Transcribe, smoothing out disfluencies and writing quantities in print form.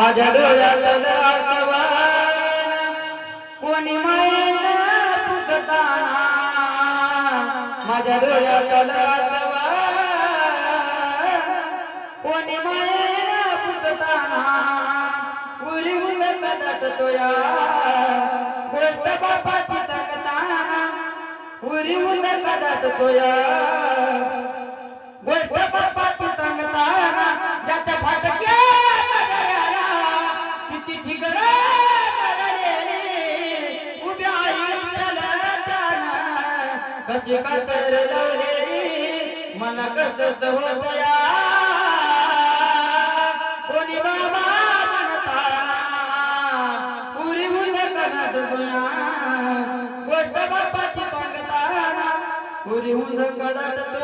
माझ्या डोळ्यातलं आठवण कोणी मायेनं पुसताना, माझ्या डोळ्यातलं आठवण कोणी मायेनं पुसताना, उरी उद कदटतोया गोष्ट बापाची सांगताना, उरी उद कदटतोया गोष्ट बापाची सांगताना, याच्या फाटक्या कची कातर लावलेली मला कसत होतया, कोणी बाबा म्हणताना पुरी उद कदटतोया गोष्ट बापाची सांगताना, पुरी उद कदटतोया